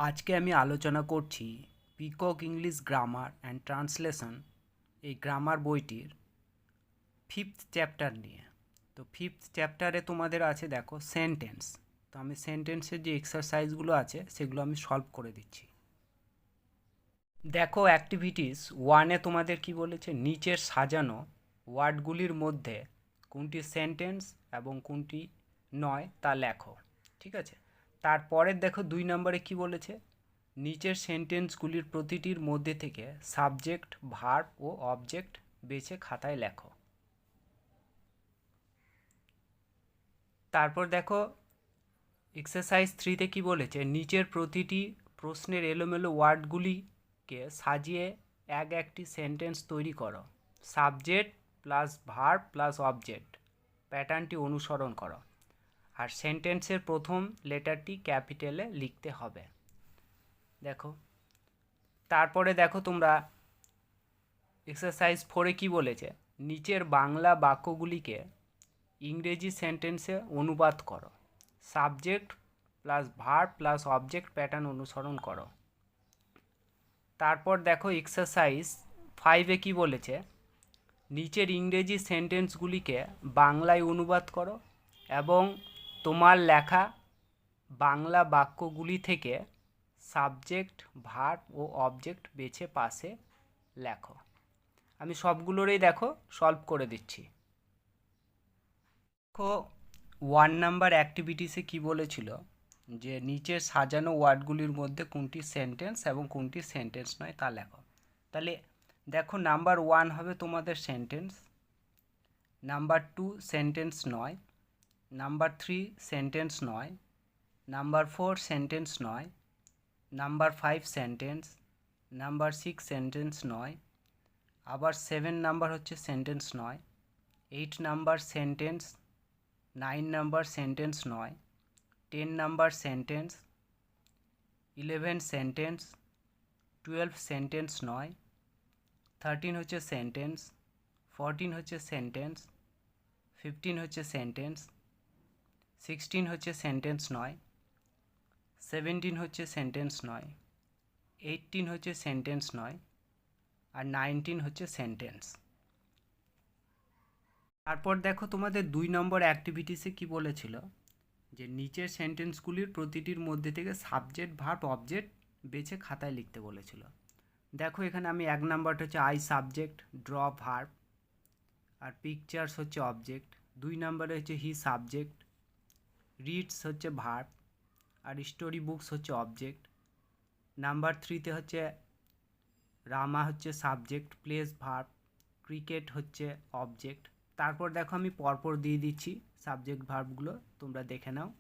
আজকে আমি আলোচনা করছি peacock English grammar and translation এই গ্রামার বইটির ফিফথ চ্যাপ্টার নিয়ে। তো ফিফথ চ্যাপ্টারে তোমাদের আছে দেখো সেন্টেন্স। তো আমি সেন্টেন্সের যে এক্সারসাইজগুলো আছে সেগুলো আমি সলভ করে দিচ্ছি। দেখো অ্যাক্টিভিটিস ওয়ানে তোমাদের কি বলেছে, নিচের সাজানো ওয়ার্ডগুলির মধ্যে কোনটি সেন্টেন্স এবং কোনটি নয় তা লেখো। ঠিক আছে, তারপরের দেখো 2 নম্বরে কি বলেছে, নিচের সেন্টেন্সগুলির প্রতিটির মধ্যে থেকে সাবজেক্ট ভার্ব ও অবজেক্ট বেছে খাতায় লেখো। তারপর দেখো এক্সারসাইজ 3তে কি বলেছে, নিচের প্রতিটি প্রশ্নের এলোমেলো ওয়ার্ডগুলিকে সাজিয়ে একটি সেন্টেন্স তৈরি করো। Subject plus verb plus object প্যাটার্নটি অনুসরণ করো, আর সেন্টেন্সের প্রথম লেটারটি ক্যাপিটালে লিখতে হবে। দেখো তারপরে দেখো তোমরা এক্সারসাইজ 4-এ কি বলেছে, নিচের বাংলা বাক্যগুলিকে ইংরেজি সেন্টেন্সে অনুবাদ করো। Subject plus verb plus object pattern অনুসরণ করো। তারপর দেখো এক্সারসাইজ 5-এ কি বলেছে, নিচের ইংরেজি সেন্টেন্সগুলিকে বাংলায় অনুবাদ করো এবং তোমার লেখা বাংলা বাক্যগুলি থেকে সাবজেক্ট ভার্ব ও অবজেক্ট বেছে পাশে লেখো। আমি সবগুলোরই দেখো সলভ করে দিচ্ছি। দেখো 1 নাম্বার অ্যাক্টিভিটিসে কি বলেছিল, যে নিচের সাজানো ওয়ার্ডগুলির মধ্যে কোনটি সেন্টেন্স এবং কোনটি সেন্টেন্স নয় তা লেখো। তাহলে দেখো নাম্বার 1 হবে তোমাদের সেন্টেন্স, নাম্বার 2 সেন্টেন্স নয়, নাম্বার 3 সেন্টেন্স নয়, নাম্বার 4 সেন্টেন্স নয়, নাম্বার 5 সেন্টেন্স, নাম্বার 6 সেন্টেন্স নয়, আবার 7 নাম্বার হচ্ছে সেন্টেন্স নয়, 8 নাম্বার সেন্টেন্স, 9 নাম্বার সেন্টেন্স নয়, 10 নাম্বার সেন্টেন্স, 11 সেন্টেন্স, 12 সেন্টেন্স নয়, 13 হচ্ছে সেন্টেন্স, 14 হচ্ছে সেন্টেন্স, 15 হচ্ছে সেন্টেন্স, 16 হচ্ছে সেন্টেন্স নয়, 17 হচ্ছে সেন্টেন্স নয়, 18 হচ্ছে সেন্টেন্স নয়, আর 19 হচ্ছে সেন্টেন্স। তারপর দেখো তোমাদের 2 নম্বর অ্যাক্টিভিটিসে কি বলেছিল, যে নিচের সেন্টেন্সগুলির প্রতিটির মধ্যে থেকে সাবজেক্ট ভার্ব অবজেক্ট বেছে খাতায় লিখতে বলেছিল। দেখো এখানে আমি 1 নাম্বারটা হচ্ছে আই সাবজেক্ট, ড্র ভার্ব, আর পিকচার্স হচ্ছে অবজেক্ট। 2 নাম্বারে হচ্ছে হি সাবজেক্ট, রিডস হচ্ছে ভার্ব, আর স্টোরি বুকস হচ্ছে অবজেক্ট। নাম্বার 3তে হচ্ছে রামা হচ্ছে সাবজেক্ট, প্লেস ভার্ব, ক্রিকেট হচ্ছে অবজেক্ট। তারপর দেখো আমি পরপর দিয়ে দিচ্ছি সাবজেক্ট ভার্বগুলো, তোমরা দেখে নাও।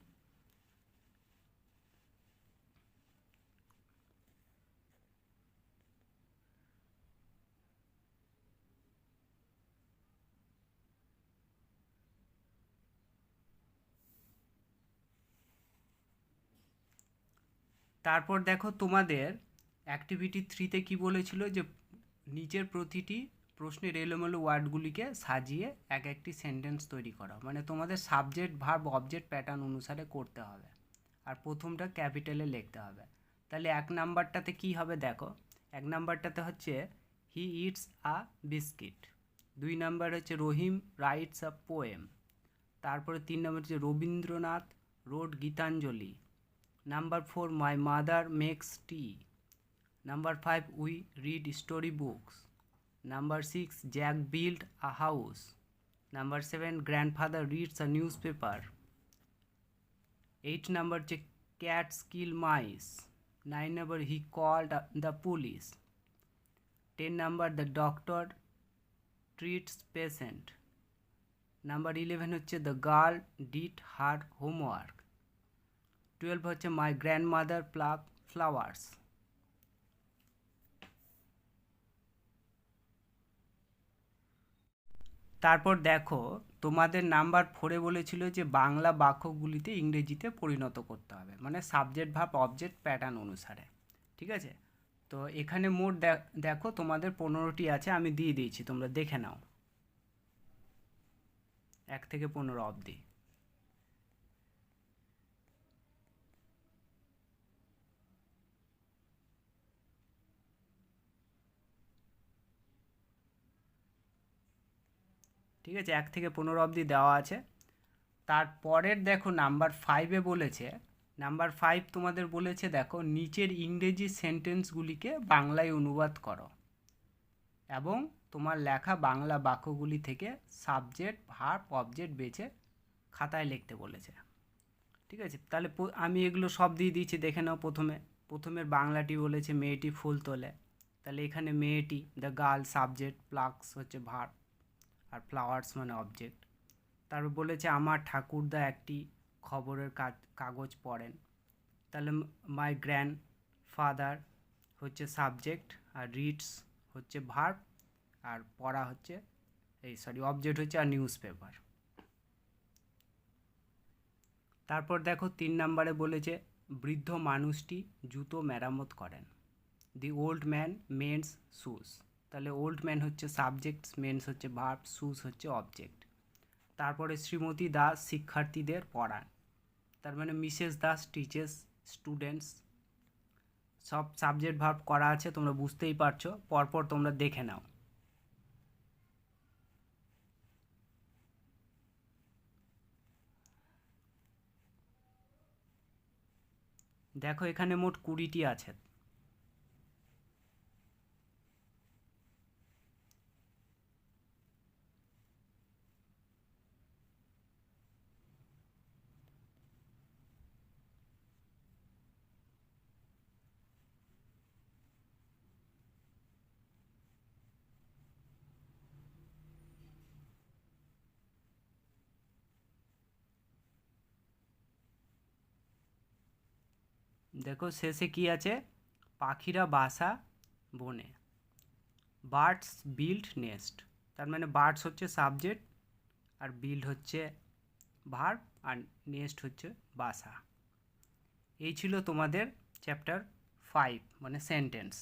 তারপর দেখো তোমাদের অ্যাক্টিভিটি 3তে কি বলেছিল, যে নিচের প্রতিটি প্রশ্নের এলোমেলো ওয়ার্ডগুলিকে সাজিয়ে একটি সেন্টেন্স তৈরি করা। মানে তোমাদের সাবজেক্ট ভার্ব অবজেক্ট প্যাটার্ন অনুসারে করতে হবে, আর প্রথমটা ক্যাপিটালে লিখতে হবে। তাহলে 1 নাম্বারটাতে কি হবে দেখো, 1 নাম্বারটাতে হচ্ছে he eats a biscuit, 2 number হচ্ছে রহিম রাইটস আ পোয়েম, তারপরে 3 নাম্বার হচ্ছে Rabindranath wrote Gitanjali, number 4 my mother makes tea, number 5 we read story books, number 6 Jack build a house, number 7 grandfather reads a newspaper, 8 number হচ্ছে cats kill mice, 9 number he called the police, 10 number the doctor treats patient, number 11 হচ্ছে the girl did her homework, 12 হচ্ছে my grandmother pluck flowers. তারপর দেখো তোমাদের number 4-এ বলেছিল যে বাংলা বাক্যগুলিতে ইংরেজিতে পরিণত করতে হবে, মানে সাবজেক্ট ভার্ব অবজেক্ট প্যাটার্ন অনুসারে। ঠিক আছে, তো এখানে মোট দেখো তোমাদের 15টি আছে, আমি দিয়ে দিয়েছি, তোমরা দেখে নাও 1 থেকে 15 অবধি। ঠিক আছে, 1 থেকে 15 অবধি দেওয়া আছে। তারপরের দেখো নাম্বার 5-এ বলেছে, নাম্বার 5 তোমাদের বলেছে দেখো নিচের ইংরেজি সেন্টেন্সগুলিকে বাংলায় অনুবাদ করো এবং তোমার লেখা বাংলা বাক্যগুলি থেকে সাবজেক্ট ভার্ব অবজেক্ট বেছে খাতায় লিখতে বলেছে। ঠিক আছে, তাহলে আমি এগুলো সব দিয়ে দিয়েছি, দেখে নাও। প্রথমের বাংলাটি বলেছে মেয়েটি ফুল তোলে, তাহলে এখানে মেয়েটি দ্য গার্ল সাবজেক্ট, প্লাক্স হচ্ছে ভার্ব আর ফ্লাওয়ার্স মানে অবজেক্ট। তারপর বলেছে আমার ঠাকুরদা একটি খবরের কাগজ পড়েন, তাহলে মাই গ্র্যান্ড ফাদার হচ্ছে সাবজেক্ট আর রিডস হচ্ছে ভার্ব আর পড়া হচ্ছে অবজেক্ট হচ্ছে আর নিউজ পেপার। তারপর দেখো 3 নম্বরে বলেছে বৃদ্ধ মানুষটি জুতো মেরামত করেন, the old man mends shoes, তাহলে ওল্ড ম্যান হচ্ছে সাবজেক্ট, মেন্স হচ্ছে ভার্ব, শুজ হচ্ছে অবজেক্ট। তারপরে শ্রীমতী দাস শিক্ষার্থীদের পড়ান, তার মানে মিসেস দাস টিচেস স্টুডেন্টস। সব সাবজেক্ট ভার্ব করা আছে, তোমরা বুঝতেই পারছো, পরপর তোমরা দেখে নাও। দেখো এখানে মোট 20টি আছে। দেখো শেষে কি আছে, পাখিরা বাসা বনে, বার্ডস বিল্ড নেস্ট, তার মানে বার্ডস হচ্ছে সাবজেক্ট আর বিল্ড হচ্ছে ভার্ব আর নেস্ট হচ্ছে বাসা। এই ছিল তোমাদের চ্যাপ্টার 5 মানে সেন্টেন্স।